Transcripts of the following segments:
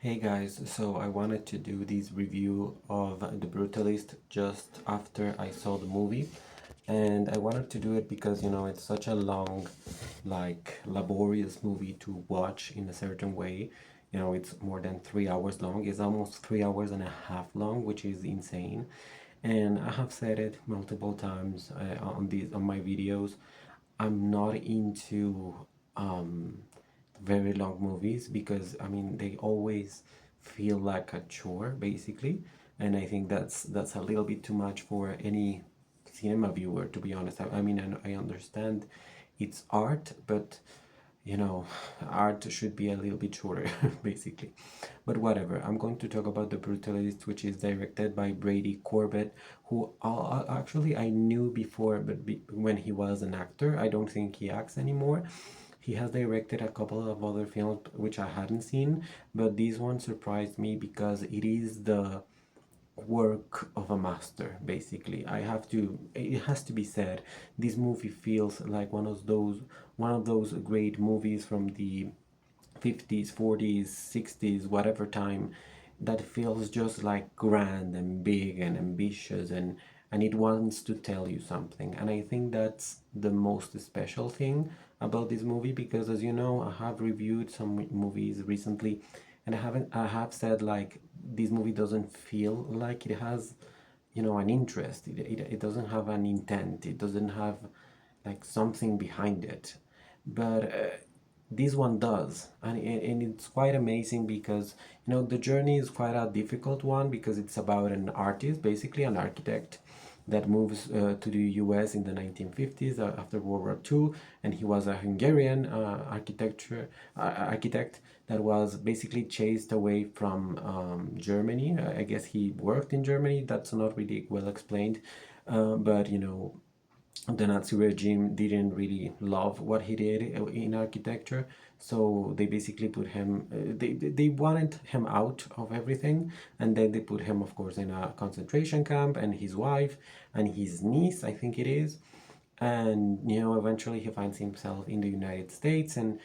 Hey guys, so I wanted to do this review of The Brutalist just after I saw the movie, and I wanted to do it because it's such a long, laborious movie to watch in a certain way. It's more than 3 hours long. It's almost 3 hours and a half long, which is insane. And I have said it multiple times on my videos. I'm not into um, very long movies because I mean they always feel like a chore basically, and I think that's a little bit too much for any cinema viewer, to be honest. I mean, I understand it's art, but you know, art should be a little bit shorter, basically. But whatever, I'm going to talk about The Brutalist, which is directed by Brady Corbett, who actually I knew before, but when he was an actor. I don't think he acts anymore. He has directed a couple of other films which I hadn't seen, but this one surprised me because it is the work of a master. Basically, it has to be said, this movie feels like one of those great movies from the 50s, 40s, 60s, whatever time, that feels just like grand and big and ambitious, and it wants to tell you something. And I think that's the most special thing about this movie, because as you know, I have reviewed some movies recently, and I have said like this movie doesn't feel like it has an interest. It doesn't have an intent. It doesn't have like something behind it. But this one does, and it's quite amazing because the journey is quite a difficult one, because it's about an artist, basically an architect, that moves to the US in the 1950s after World War II, and he was a Hungarian architect that was basically chased away from Germany. I guess he worked in Germany. That's not really well explained, but the Nazi regime didn't really love what he did in architecture, so they basically put him. They wanted him out of everything, and then they put him, of course, in a concentration camp, and his wife and his niece, I think it is, and eventually he finds himself in the United States, and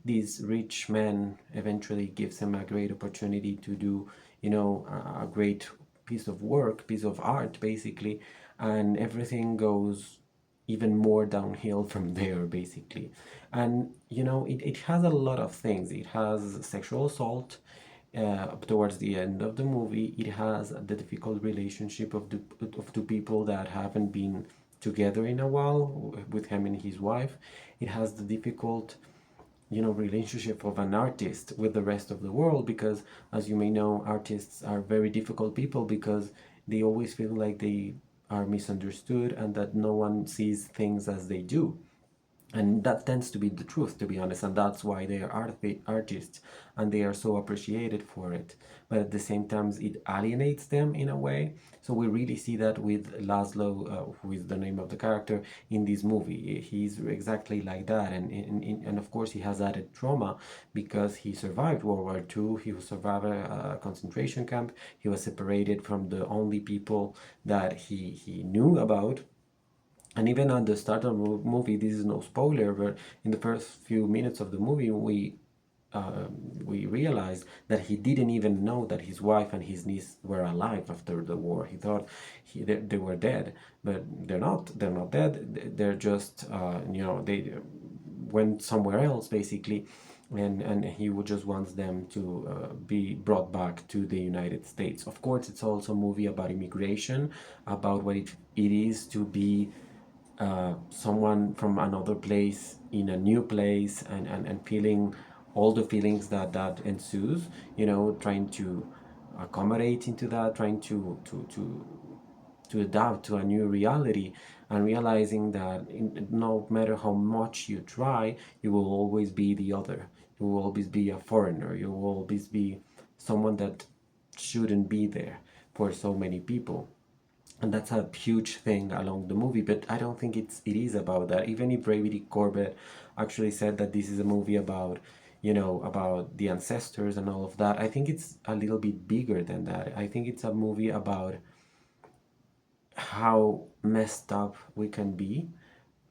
this rich man eventually gives him a great opportunity to do, a great piece of art, basically, and everything goes even more downhill from there, basically. And it has a lot of things. It has sexual assault towards the end of the movie. It has the difficult relationship of two people that haven't been together in a while, with him and his wife. It has the difficult relationship of an artist with the rest of the world, because as you may know, artists are very difficult people, because they always feel like they are misunderstood and that no one sees things as they do. And that tends to be the truth, to be honest, and that's why they are artists, and they are so appreciated for it. But at the same time, it alienates them in a way. So we really see that with Laszlo, who is the name of the character in this movie. He's exactly like that, and of course he has added trauma, because he survived World War II. He survived a concentration camp. He was separated from the only people that he knew about. And even at the start of the movie, this is no spoiler, but in the first few minutes of the movie, we realized that he didn't even know that his wife and his niece were alive after the war. He thought they were dead, but they're not. They're not dead. They're just they went somewhere else, basically, and he would just wants them to be brought back to the United States. Of course, it's also a movie about immigration, about what it is to be someone from another place in a new place, and feeling all the feelings that ensues, trying to accommodate into that, trying to adapt to a new reality, and realizing that no matter how much you try, you will always be the other. You will always be a foreigner. You will always be someone that shouldn't be there for so many people. And that's a huge thing along the movie, but I don't think it is about that. Even if Brady Corbett actually said that this is a movie about about the ancestors and all of that, I think it's a little bit bigger than that. I think it's a movie about how messed up we can be,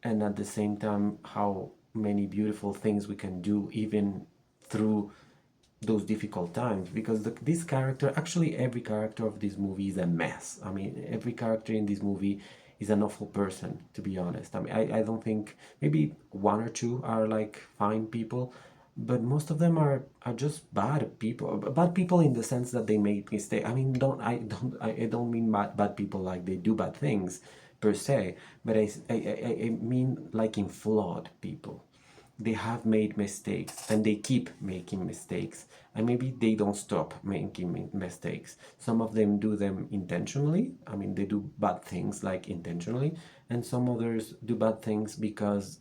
and at the same time how many beautiful things we can do, even through those difficult times, because this character, actually every character of this movie is a mess. I mean, every character in this movie is an awful person, to be honest. I mean, I don't think, maybe one or two are like fine people, but most of them are just bad people. Bad people in the sense that they make mistakes. I mean, I don't mean bad people like they do bad things per se, but I mean like in flawed people. They have made mistakes and they keep making mistakes, and maybe they don't stop making mistakes. Some of them do them intentionally. I mean, they do bad things like intentionally, and some others do bad things because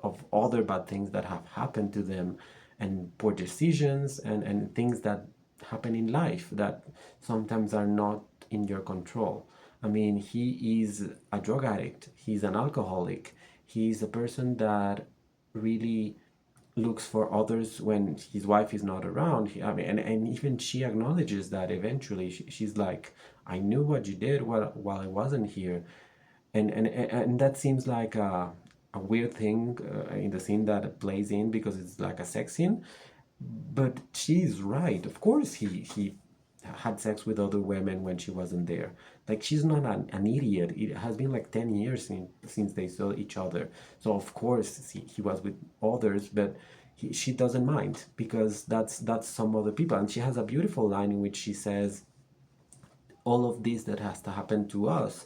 of other bad things that have happened to them, and poor decisions, and things that happen in life that sometimes are not in your control. I mean, he is a drug addict, he's an alcoholic, he's a person that really looks for others when his wife is not around. I mean, and even she acknowledges that eventually. She's like, I knew what you did while I wasn't here. And that seems like a weird thing in the scene that plays in, because it's like a sex scene, but she's right. Of course, he had sex with other women when she wasn't there. Like, she's not an idiot. It has been like 10 years since they saw each other. So of course he was with others, but she doesn't mind, because that's some other people. And she has a beautiful line in which she says, all of this that has to happen to us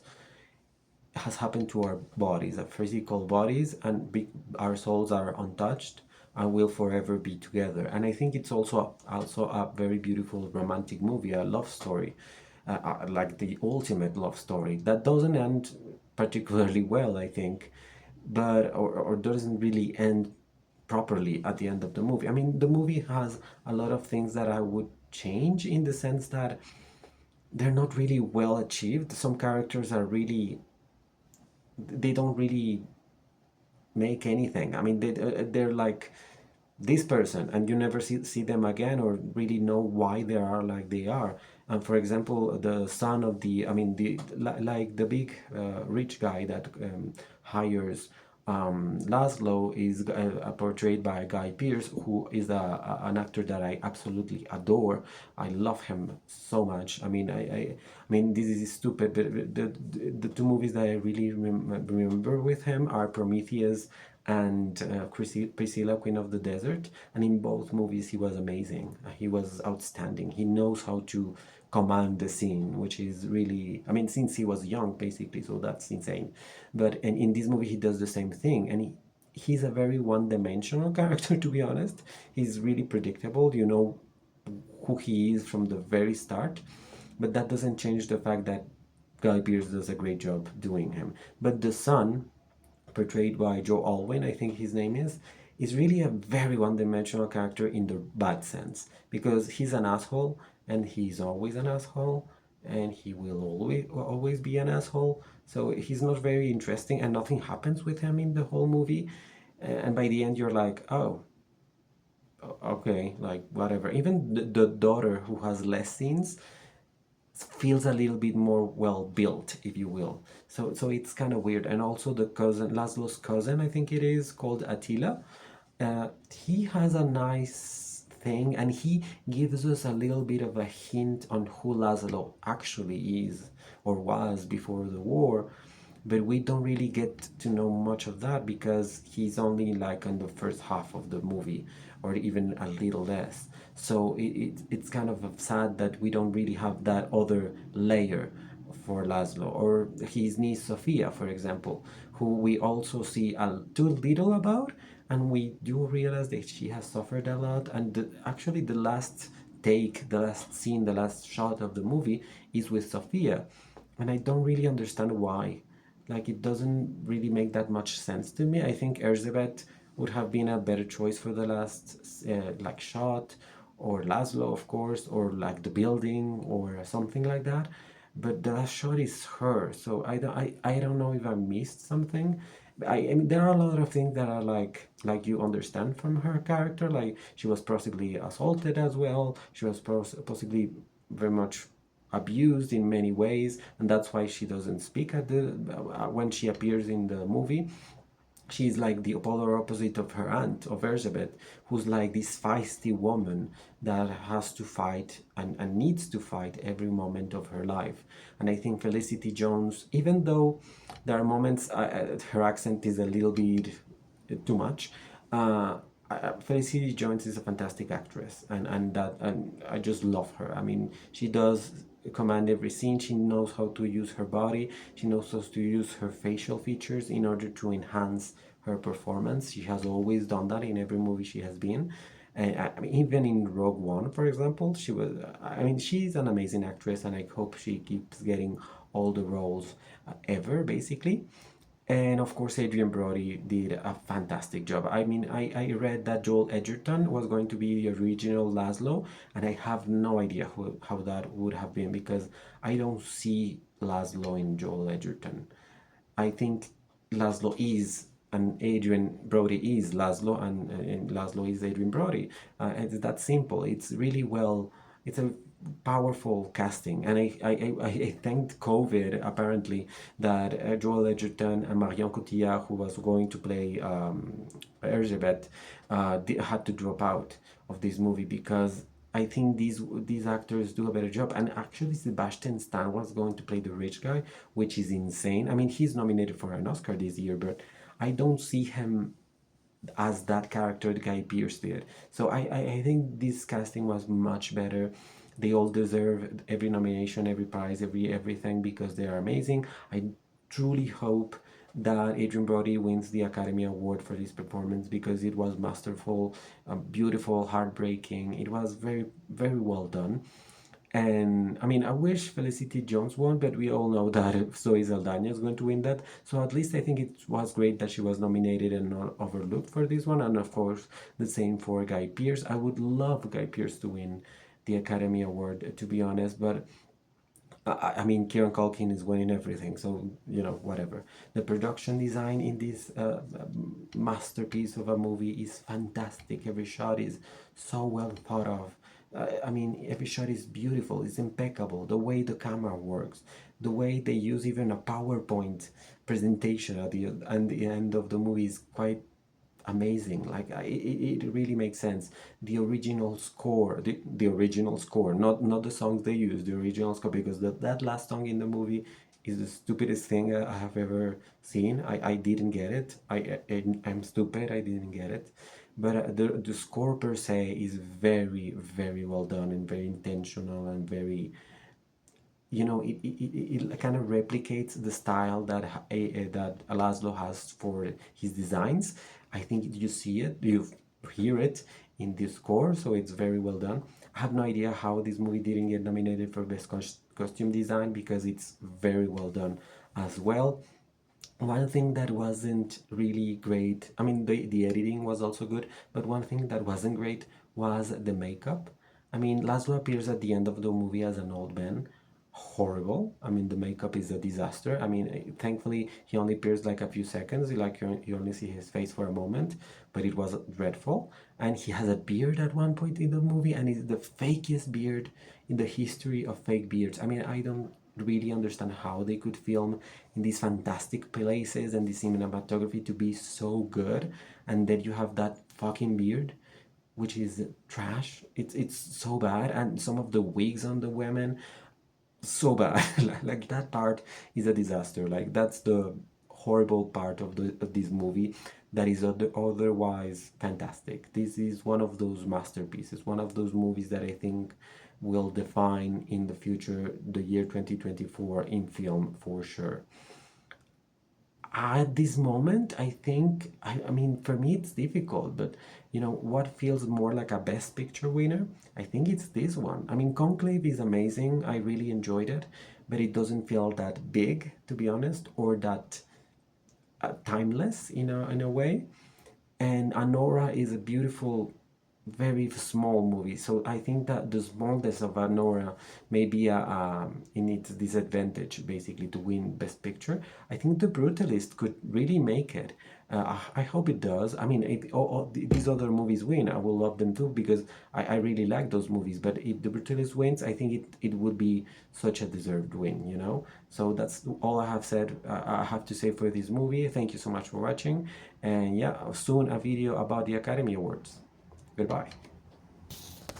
has happened to our bodies, our physical bodies, and our souls are untouched and will forever be together. And I think it's also a very beautiful romantic movie, a love story, like the ultimate love story that doesn't end particularly well, I think, but or doesn't really end properly at the end of the movie. I mean, the movie has a lot of things that I would change, in the sense that they're not really well achieved. Some characters are really, they don't really make anything. I mean, they're like this person, and you never see them again, or really know why they are like they are. And for example, the son of the, I mean, like the big rich guy that hires Laszlo is portrayed by Guy Pearce, who is an actor that I absolutely adore. I love him so much. I mean, I mean, this is stupid, but the two movies that I really remember with him are Prometheus and Priscilla, Queen of the Desert. And in both movies, he was amazing. He was outstanding. He knows how to command the scene, which is really, I mean, since he was young, basically, so that's insane. But and in this movie, he does the same thing, and he's a very one-dimensional character, to be honest. He's really predictable. You know who he is from the very start, but that doesn't change the fact that Guy Pearce does a great job doing him. But the son, portrayed by Joe Alwyn, I think his name is really a very one-dimensional character in the bad sense, because he's an asshole, and he's always an asshole, and he will always be an asshole. So he's not very interesting, and nothing happens with him in the whole movie. And by the end, you're like, oh, okay, like whatever. Even the daughter, who has less scenes, feels a little bit more well built, if you will. So it's kind of weird. And also the cousin, Laszlo's cousin, I think it is, called Attila. He has a nice thing, and he gives us a little bit of a hint on who Laszlo actually is or was before the war. But we don't really get to know much of that, because he's only like in the first half of the movie, or even a little less. So it's kind of sad that we don't really have that other layer for Laszlo, or his niece Sophia, for example, who we also see too little about, and we do realize that she has suffered a lot. And actually, the last take, the last scene, the last shot of the movie is with Sophia, and I don't really understand why. Like, it doesn't really make that much sense to me. I think Elizabeth would have been a better choice for the last like shot, or Laszlo, of course, or like the building or something like that. But the last shot is her, so I don't know if I missed something. I mean, there are a lot of things that are like you understand from her character. Like, she was possibly assaulted as well. She was possibly very much abused in many ways, and that's why she doesn't speak at the when she appears in the movie. she's like the polar opposite of her aunt, of Elizabeth, who's like this feisty woman that has to fight and needs to fight every moment of her life. And I think Felicity Jones, even though there are moments her accent is a little bit too much, uh, Felicity Jones is a fantastic actress, and I just love her. I mean, she does command every scene. She knows how to use her body. She knows how to use her facial features in order to enhance her performance. She has always done that in every movie she has been. And I mean, even in Rogue One, for example, she was. I mean, she's an amazing actress, and I hope she keeps getting all the roles ever, basically. And of course, Adrian Brody did a fantastic job. I mean, I read that Joel Edgerton was going to be the original Laszlo, and I have no idea how that would have been because I don't see Laszlo in Joel Edgerton. I think Laszlo is, and Adrian Brody is Laszlo, and Laszlo is Adrian Brody. It's that simple. It's really well. It's a powerful casting, and I thanked COVID apparently that Joel Edgerton and Marion Cotillard, who was going to play Elizabeth, had to drop out of this movie because I think these actors do a better job. And actually, Sebastian Stan was going to play the rich guy, which is insane. I mean, he's nominated for an Oscar this year, but I don't see him as that character Guy Pearce did. So I think this casting was much better. They all deserve every nomination, every prize, everything because they are amazing. I truly hope that Adrian Brody wins the Academy Award for this performance because it was masterful, beautiful, heartbreaking. It was very, very well done. And I mean, I wish Felicity Jones won, but we all know that Zoe Saldana is going to win that. So at least I think it was great that she was nominated and not overlooked for this one. And of course, the same for Guy Pearce. I would love Guy Pearce to win the Academy Award, to be honest, but I mean, Kieran Culkin is winning everything, so you know, whatever. The production design in this masterpiece of a movie is fantastic. Every shot is so well thought of. I mean, every shot is beautiful, it's impeccable. The way the camera works, the way they use even a PowerPoint presentation at the end of the movie is quite amazing. Like it really makes sense. The original score, the original score, not the songs they use, the original score, because that last song in the movie is the stupidest thing I have ever seen. I didn't get it. I'm stupid, I didn't get it. But the score per se is very, very well done and very intentional and very, you know, it kind of replicates the style that that Laszlo has for his designs. I think you see it, you hear it in the score, so it's very well done. I have no idea how this movie didn't get nominated for best costume design because it's very well done as well. One thing that wasn't really great, I mean, the editing was also good, but one thing that wasn't great was the makeup. I mean, Laszlo appears at the end of the movie as an old man. Horrible. I mean, the makeup is a disaster. I mean, thankfully, he only appears like a few seconds, like you only see his face for a moment, but it was dreadful. And he has a beard at one point in the movie, and it's the fakest beard in the history of fake beards. I mean, I don't really understand how they could film in these fantastic places and the cinematography to be so good, and then you have that fucking beard which is trash. It's so bad, and some of the wigs on the women so bad. Like that part is a disaster. Like that's the horrible part of this movie that is otherwise fantastic. This is one of those masterpieces, one of those movies that I think will define in the future the year 2024 in film for sure. At this moment, I think, I mean, for me it's difficult, but you know, what feels more like a Best Picture winner? I think it's this one. I mean, Conclave is amazing. I really enjoyed it, but it doesn't feel that big, to be honest, or that timeless in a way. And Anora is a beautiful very small movie. So I think that the smallness of Anora may be in its disadvantage, basically, to win Best Picture. I think The Brutalist could really make it. I hope it does. I mean, these other movies win, I will love them too, because I really like those movies. But if The Brutalist wins, I think it would be such a deserved win, you know? So that's all I have to say for this movie. Thank you so much for watching. And yeah, soon a video about the Academy Awards. Goodbye.